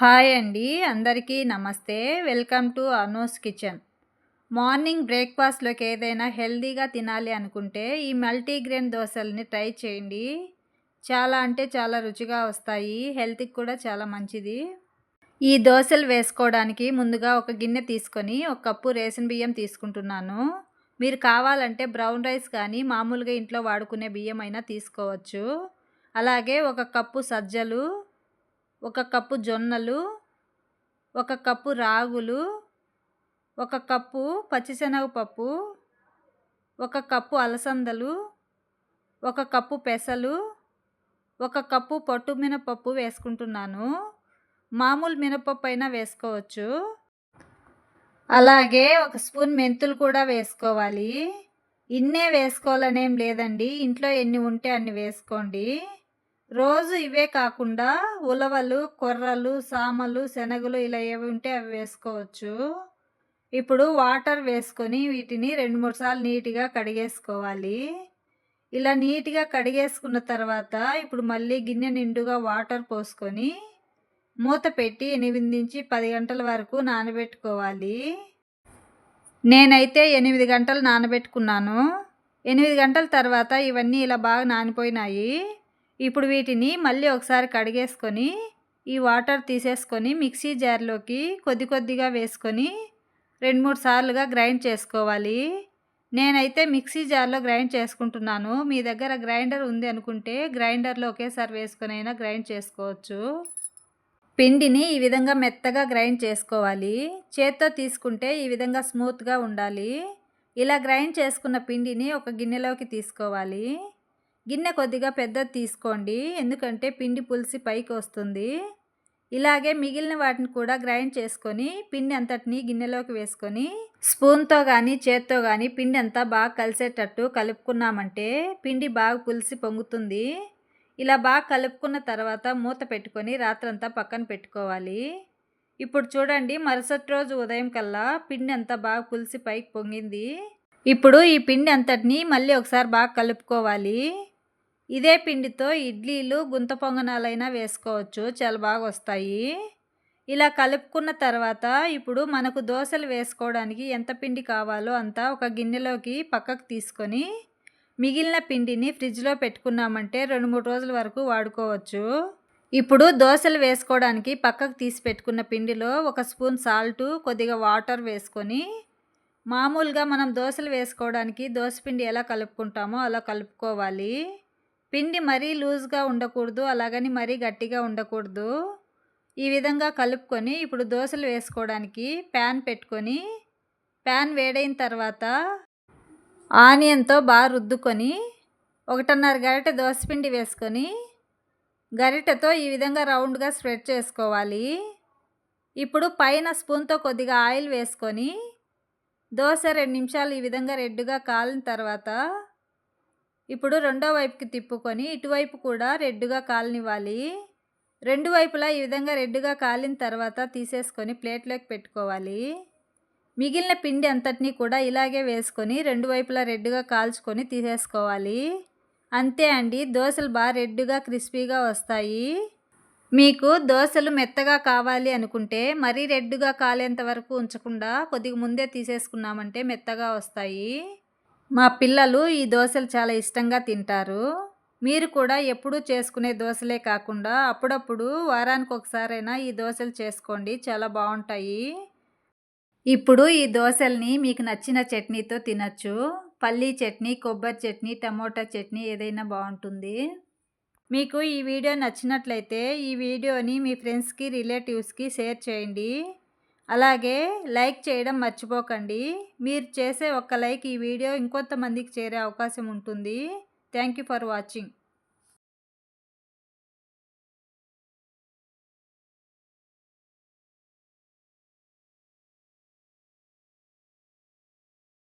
Hi అండి. అందరికీ నమస్తే. Welcome to Anu's kitchen. Morning బ్రేక్‌ఫాస్ట్‌లోకి ఏదైనా హెల్తీగా తినాలి అనుకుంటే ఈ మల్టీగ్రెయిన్ దోసల్ని ట్రై చేయండి. చాలా అంటే చాలా రుచిగా వస్తాయి. హెల్త్‌కి కూడా చాలా మంచిది. ఈ దోసలు వేసుకోవడానికి ముందుగా ఒక గిన్నె తీసుకొని ఒక కప్పు రేషన్ బియ్యం తీసుకుంటున్నాను. మీరు కావాలంటే బ్రౌన్ రైస్ కానీ మామూలుగా ఇంట్లో వాడుకునే బియ్యం అయినా తీసుకోవచ్చు. అలాగే ఒక కప్పు సజ్జలు, ఒక కప్పు జొన్నలు, ఒక కప్పు రాగులు, ఒక కప్పు పచ్చిశనగపప్పు, ఒక కప్పు అలసందలు, ఒక కప్పు పెసలు, ఒక కప్పు పొట్టు మినపప్పు వేసుకుంటున్నాను. మామూలు మినపప్పు అయినా వేసుకోవచ్చు. అలాగే ఒక స్పూన్ మెంతులు కూడా వేసుకోవాలి. ఇన్నే వేసుకోవాలనేం లేదండి. ఇంట్లో ఎన్ని ఉంటే అన్ని వేసుకోండి. రోజు ఇవే కాకుండా ఉలవలు, కొర్రలు, సామలు, శనగలు ఇలా ఏవి ఉంటే అవి వేసుకోవచ్చు. ఇప్పుడు వాటర్ వేసుకొని వీటిని 2, 3 సార్లు నీట్‌గా కడిగేసుకోవాలి. ఇలా నీట్‌గా కడిగేసుకున్న తర్వాత ఇప్పుడు మళ్ళీ గిన్నె నిండుగా వాటర్ పోసుకొని మూత పెట్టి 8-10 గంటల వరకు నానబెట్టుకోవాలి. నేనైతే 8 గంటలు నానబెట్టుకున్నాను. 8 గంటల తర్వాత ఇవన్నీ ఇలా బాగా నానిపోయినాయి. ఇప్పుడు వీటిని మళ్ళీ ఒకసారి కడిగేసుకొని ఈ వాటర్ తీసేసుకొని మిక్సీ జార్లోకి కొద్ది కొద్దిగా వేసుకొని 2-3 సార్లుగా గ్రైండ్ చేసుకోవాలి. నేనైతే మిక్సీ జార్లో గ్రైండ్ చేసుకుంటున్నాను. మీ దగ్గర గ్రైండర్ ఉంది అనుకుంటే గ్రైండర్లో ఒకేసారి వేసుకొని అయినా గ్రైండ్ చేసుకోవచ్చు. పిండిని ఈ విధంగా మెత్తగా గ్రైండ్ చేసుకోవాలి. చేత్తో తీసుకుంటే ఈ విధంగా స్మూత్గా ఉండాలి. ఇలా గ్రైండ్ చేసుకున్న పిండిని ఒక గిన్నెలోకి తీసుకోవాలి. గిన్నె కొద్దిగా పెద్దది తీసుకోండి, ఎందుకంటే పిండి పులిసి పైకి వస్తుంది. ఇలాగే మిగిలిన వాటిని కూడా గ్రైండ్ చేసుకొని పిండి అంతటిని గిన్నెలోకి వేసుకొని స్పూన్తో కానీ చేత్తో కానీ పిండి అంతా బాగా కలిసేటట్టు కలుపుకున్నామంటే పిండి బాగా పులిసి పొంగుతుంది. ఇలా బాగా కలుపుకున్న తర్వాత మూత పెట్టుకొని రాత్రంతా పక్కన పెట్టుకోవాలి. ఇప్పుడు చూడండి, మరుసటి రోజు ఉదయం కల్లా పిండి అంతా బాగా పులిసి పైకి పొంగింది. ఇప్పుడు ఈ పిండి అంతటిని మళ్ళీ ఒకసారి బాగా కలుపుకోవాలి. ఇదే పిండితో ఇడ్లీలు, గుంత పొంగనాలైనా వేసుకోవచ్చు, చాలా బాగా వస్తాయి. ఇలా కలుపుకున్న తర్వాత ఇప్పుడు మనకు దోశలు వేసుకోవడానికి ఎంత పిండి కావాలో అంత ఒక గిన్నెలోకి పక్కకు తీసుకొని మిగిలిన పిండిని ఫ్రిడ్జ్లో పెట్టుకున్నామంటే 2-3 రోజుల వరకు వాడుకోవచ్చు. ఇప్పుడు దోశలు వేసుకోవడానికి పక్కకు తీసి పెట్టుకున్న పిండిలో ఒక స్పూన్ సాల్టు, కొద్దిగా వాటర్ వేసుకొని మామూలుగా మనం దోశలు వేసుకోవడానికి దోశపిండి ఎలా కలుపుకుంటామో అలా కలుపుకోవాలి. పిండి మరీ లూజ్గా ఉండకూడదు, అలాగని మరీ గట్టిగా ఉండకూడదు. ఈ విధంగా కలుపుకొని ఇప్పుడు దోశలు వేసుకోవడానికి ప్యాన్ పెట్టుకొని ప్యాన్ వేడైన తర్వాత ఆనియన్తో బాగా రుద్దుకొని 1.5 గరిటె దోశపిండి వేసుకొని గరిటెతో ఈ విధంగా రౌండ్గా స్ప్రెడ్ చేసుకోవాలి. ఇప్పుడు పైన స్పూన్తో కొద్దిగా ఆయిల్ వేసుకొని దోశ 2 నిమిషాలు ఈ విధంగా రెడ్గా కాలిన తర్వాత ఇప్పుడు రెండో వైపుకి తిప్పుకొని ఇటువైపు కూడా రెడ్గా కాలనివ్వాలి. 2 వైపులా ఈ విధంగా రెడ్గా కాలిన తర్వాత తీసేసుకొని ప్లేట్లోకి పెట్టుకోవాలి. మిగిలిన పిండి అంతటినీ కూడా ఇలాగే వేసుకొని 2 వైపులా రెడ్గా కాల్చుకొని తీసేసుకోవాలి. అంతే అండి, దోశలు బాగా రెడ్గా క్రిస్పీగా వస్తాయి. మీకు దోశలు మెత్తగా కావాలి అనుకుంటే మరీ రెడ్గా కాలేంత వరకు ఉంచకుండా కొద్దిగా ముందే తీసేసుకున్నామంటే మెత్తగా వస్తాయి. మా పిల్లలు ఈ దోశలు చాలా ఇష్టంగా తింటారు. మీరు కూడా ఎప్పుడూ చేసుకునే దోశలే కాకుండా అప్పుడప్పుడు వారానికి ఒకసారైనా ఈ దోశలు చేసుకోండి, చాలా బాగుంటాయి. ఇప్పుడు ఈ దోశల్ని మీకు నచ్చిన చట్నీతో తినచ్చు. పల్లీ చట్నీ, కొబ్బరి చట్నీ, టమోటా చట్నీ ఏదైనా బాగుంటుంది. మీకు ఈ వీడియో నచ్చినట్లయితే ఈ వీడియోని మీ ఫ్రెండ్స్కి, రిలేటివ్స్కి షేర్ చేయండి. అలాగే లైక్ చేయడం మర్చిపోకండి. మీరు చేసే ఒక్క లైక్ ఈ వీడియో ఇంకొంతమందికి చేరే అవకాశం ఉంటుంది. Thank you for watching.